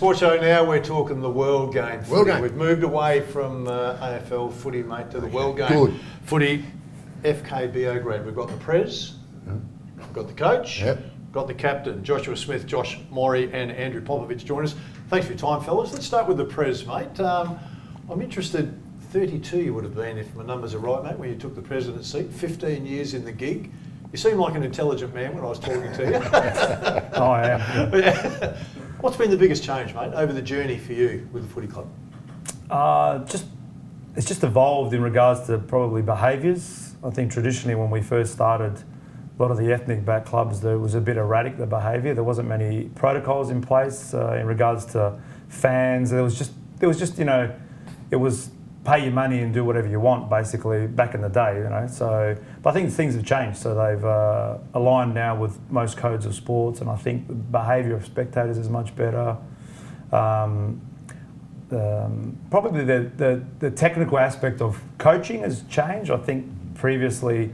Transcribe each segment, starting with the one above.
Sports Show now. We're talking the World Game footy. World Game. We've moved away from AFL footy, mate, to the World Game Good. footy. FK Beograd. We've got the Prez, we've got the coach, got the captain, Joshua Smith, Josh Mori and Andrew Popovich join us. Thanks for your time, fellas. Let's start with the Prez, mate. I'm interested, 32 you would have been, if my numbers are right, mate, when you took the president's seat, 15 years in the gig. You seem like an intelligent man when I was talking to you. Oh, I am. Yeah. What's been the biggest change, mate, over the journey for you with the footy club? It's just evolved in regards to probably behaviours. I think traditionally when we first started, a lot of the ethnic back clubs, there was a bit erratic, the behaviour. There wasn't many protocols in place in regards to fans. There was just, it was pay your money and do whatever you want, basically, back in the day, So, but I think things have changed. So they've aligned now with most codes of sports, and I think the behaviour of spectators is much better. Probably the technical aspect of coaching has changed. I think previously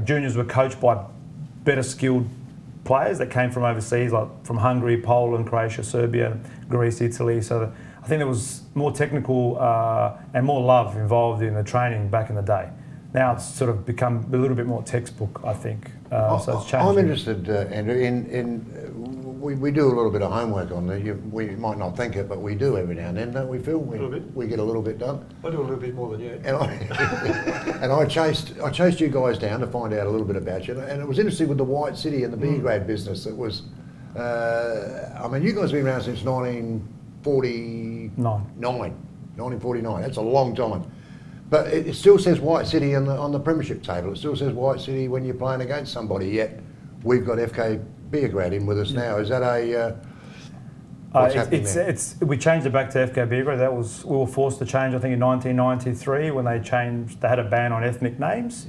juniors were coached by better skilled players that came from overseas, like from Hungary, Poland, Croatia, Serbia, Greece, Italy. So I think there was more technical and more love involved in the training back in the day. Now it's sort of become a little bit more textbook, I think. So it's changed. I'm interested, Andrew, we do a little bit of homework on there. We might not think it, but we do every now and then, don't we, Phil? A little bit. We get a little bit done. I do a little bit more than you. And I chased you guys down to find out a little bit about you, and it was interesting with the White City and the Beograd business. It was, you guys have been around since 1949. 1949. That's a long time. But it still says White City on the premiership table. It still says White City when you're playing against somebody. Yet we've got FK Beograd in with us now. Is that what's happening there? We changed it back to FK Beograd. We were forced to change, I think, in 1993 when they had a ban on ethnic names.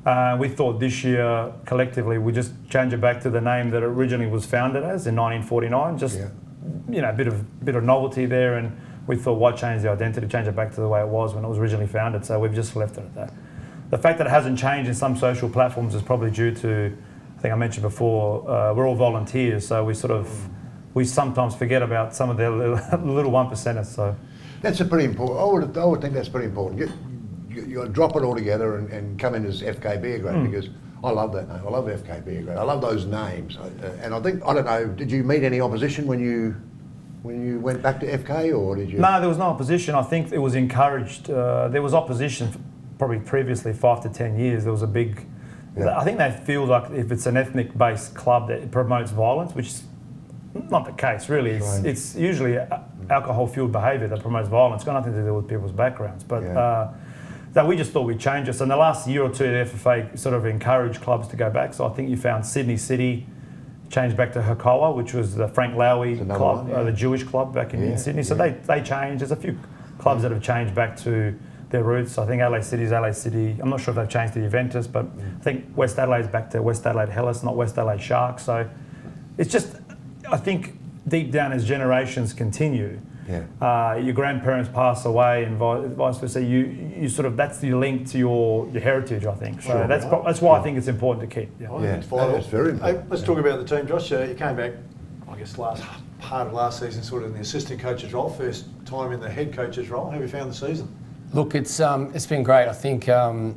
Yeah. We thought this year collectively we just change it back to the name that it originally was founded as in 1949. Just a bit of novelty there, and we thought, why change the identity? Change it back to the way it was when it was originally founded. So we've just left it at that. The fact that it hasn't changed in some social platforms is probably due to, I think I mentioned before, we're all volunteers, so we sometimes forget about some of the little 1%ers. So that's a pretty important. I would think that's pretty important. You drop it all together and come in as FK Beograd because I love that name. I love FK Beograd. I love those names. And I think, I don't know, did you meet any opposition when you went back to FK, or did you? No, there was no opposition. I think it was encouraged. There was opposition probably previously 5 to 10 years. There was a big. Yeah. I think they feel like if it's an ethnic-based club that it promotes violence, which is not the case really. It's usually alcohol-fueled behaviour that promotes violence. It's got nothing to do with people's backgrounds. But that we just thought we'd change it. So in the last year or two, the FFA sort of encouraged clubs to go back. So I think you found Sydney City changed back to Hakoah, which was the Frank Lowy club, the Jewish club back in Sydney. So they changed. There's a few clubs that have changed back to their roots. I think LA City is LA City. I'm not sure if they've changed to Juventus, but I think West Adelaide's back to West Adelaide Hellas, not West Adelaide Sharks. So it's just, I think deep down as generations continue, your grandparents pass away and vice versa. You sort of, that's the link to your heritage, I think. So that's why I think it's important to keep. It's very important. Hey, let's talk about the team, Josh. You came back, I guess, last part of last season, sort of in the assistant coach's role, first time in the head coach's role. How have you found the season? Look, it's been great. I think I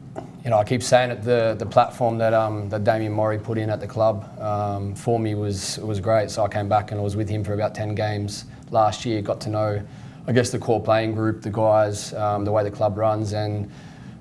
keep saying it. The platform that Damien Mori put in at the club for me was great. So I came back and I was with him for about 10 games last year. Got to know, I guess, the core playing group, the guys, the way the club runs, and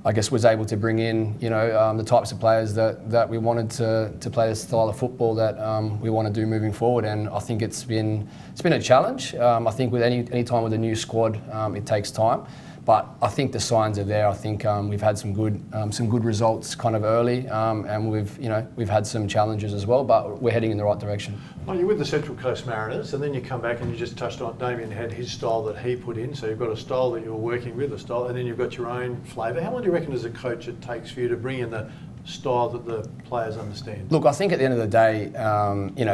I guess was able to bring in the types of players that we wanted to play the style of football that we want to do moving forward. And I think it's been a challenge. I think with any time with a new squad, it takes time. But I think the signs are there. I think we've had some good results kind of early, and we've had some challenges as well. But we're heading in the right direction. Well, you're with the Central Coast Mariners, and then you come back and you just touched on Damien had his style that he put in. So you've got a style that you're working with, and then you've got your own flavour. How long do you reckon as a coach it takes for you to bring in the style that the players understand? Look, I think at the end of the day,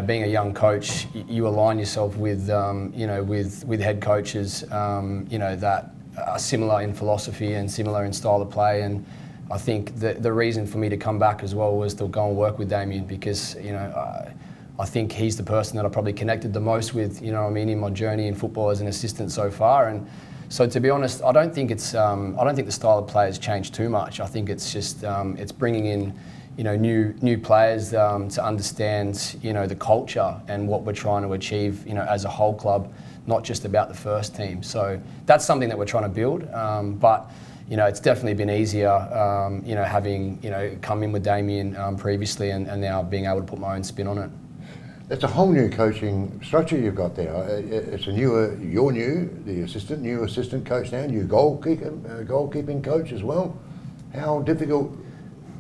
being a young coach, you align yourself with with head coaches, that are similar in philosophy and similar in style of play. And I think the reason for me to come back as well was to go and work with Damien because I think he's the person that I probably connected the most with, you know what I mean, in my journey in football as an assistant so far. And so to be honest, I don't think the style of play has changed too much. I think it's just it's bringing in, you know, new players to understand, you know, the culture and what we're trying to achieve, you know, as a whole club, not just about the first team. So that's something that we're trying to build. But you know, it's definitely been easier, you know, having, you know, come in with Damien previously and now being able to put my own spin on it. It's a whole new coaching structure you've got there. It's a you're new, new assistant coach now, new goalkeeping coach as well. How difficult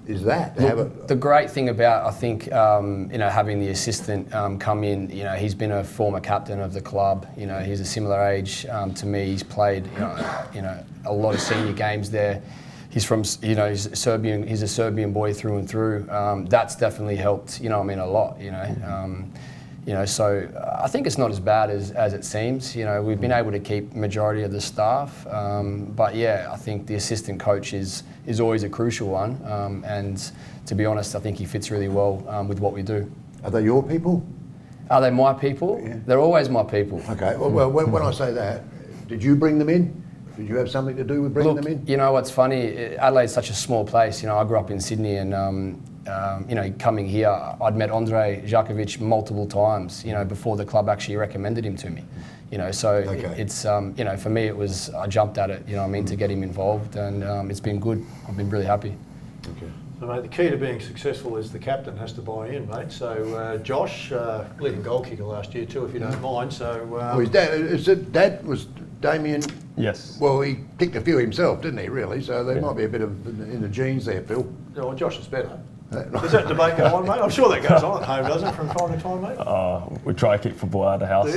is that to have it? The great thing about, I think, you know, having the assistant come in, you know, he's been a former captain of the club. You know, he's a similar age to me. He's played, you know, a lot of senior games there. He's from, you know, he's a Serbian boy through and through. That's definitely helped, you know, I mean, a lot, you know. You know, so I think it's not as bad as it seems. You know, we've been able to keep majority of the staff, but yeah, I think the assistant coach is always a crucial one. And to be honest, I think he fits really well with what we do. Are they your people? Are they my people? Yeah. They're always my people. Okay. Well, when I say that, did you bring them in? Did you have something to do with bringing them in? You know what's funny? Adelaide's such a small place. You know, I grew up in Sydney, and you know, coming here, I'd met Andrej Žaković multiple times. You know, before the club actually recommended him to me. You know, so it's you know, for me it was, I jumped at it. You know what I mean, to get him involved, and it's been good. I've been really happy. Okay. So, mate, the key to being successful is the captain has to buy in, mate. So, Josh, leading goal kicker last year too, if you don't mind. So, well, his dad was Damien. Yes. Well, he picked a few himself, didn't he? Really. So there might be a bit of in the genes there, Phil. No, well, Josh is better. Does that debate go on, mate? I'm sure that goes on at home, doesn't it, from time to time, mate? We try to keep football out of the house.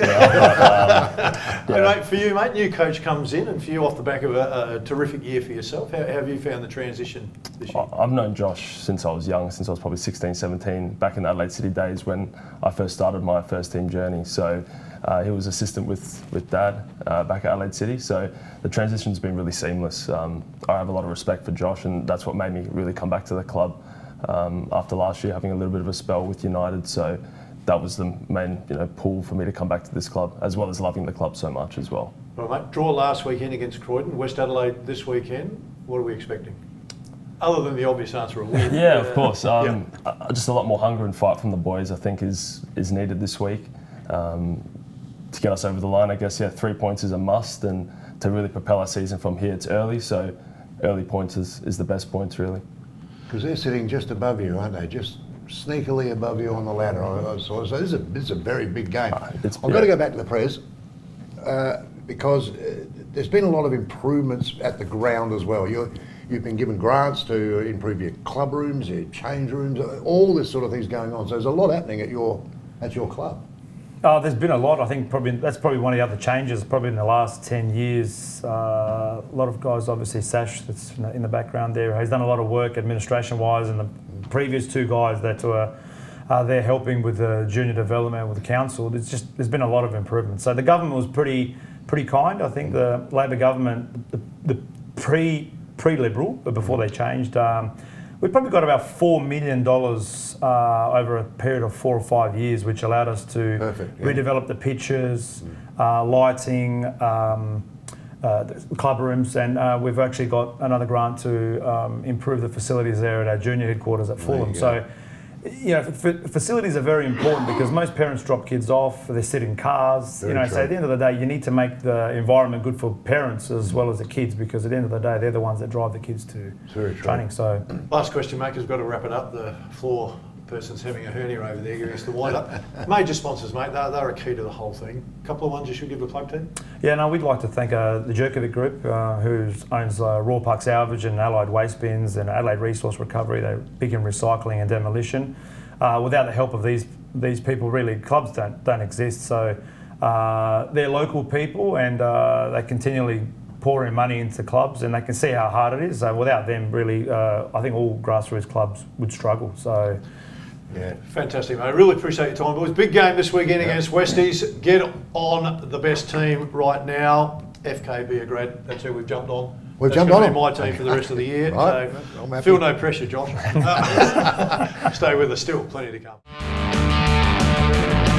And mate, for you, mate, new coach comes in, and for you off the back of a terrific year for yourself, how have you found the transition this year? I've known Josh since I was young, since I was probably 16, 17, back in the Adelaide City days when I first started my first team journey. So he was assistant with Dad back at Adelaide City. So the transition's been really seamless. I have a lot of respect for Josh, and that's what made me really come back to the club. After last year having a little bit of a spell with United, so that was the main pull for me to come back to this club, as well as loving the club so much as well. Well, mate, draw last weekend against Croydon, West Adelaide this weekend. What are we expecting? Other than the obvious answer of win. Yeah, of course. Just a lot more hunger and fight from the boys, I think, is needed this week to get us over the line. I guess 3 points is a must, and to really propel our season from here, it's early. So early points is the best points, really. Because they're sitting just above you, aren't they? Just sneakily above you on the ladder. So this is a very big game. I've got to go back to the Prez because there's been a lot of improvements at the ground as well. You've been given grants to improve your club rooms, your change rooms, all this sort of things going on. So there's a lot happening at your club. There's been a lot. I think that's probably one of the other changes. Probably in the last 10 years, a lot of guys. Obviously, Sash that's in the background there. He's done a lot of work administration-wise, and the previous two guys that were there helping with the junior development with the council. There's been a lot of improvement. So the government was pretty kind. I think the Labor government, the pre-Liberal, but before they changed. We probably got about $4 million over a period of 4 or 5 years, which allowed us to redevelop the pitches, lighting, the club rooms, and we've actually got another grant to improve the facilities there at our junior headquarters at Fulham. So, facilities are very important because most parents drop kids off, they sit in cars, so at the end of the day, you need to make the environment good for parents as well as the kids, because at the end of the day, they're the ones that drive the kids to training. So, last question, mate, because we've got to wrap it up. The floor person's having a hernia over there, giving us the wind up. Major sponsors, mate, they're a key to the whole thing. A couple of ones you should give a plug to? Yeah, no, we'd like to thank the Jerkovic Group, who owns Raw Park Salvage and Allied Waste Bins and Adelaide Resource Recovery. They're big in recycling and demolition. Without the help of these people, really, clubs don't exist. So they're local people, and they continually pour in money into clubs, and they can see how hard it is. So without them, really, I think all grassroots clubs would struggle. So. Yeah, fantastic, mate. I really appreciate your time, boys. Big game this weekend against Westies. Get on the best team right now. FK Beograd, that's who we've jumped on. We've jumped on my team for the rest of the year. Right. So feel no pressure, Josh. Stay with us still. Plenty to come. Thanks.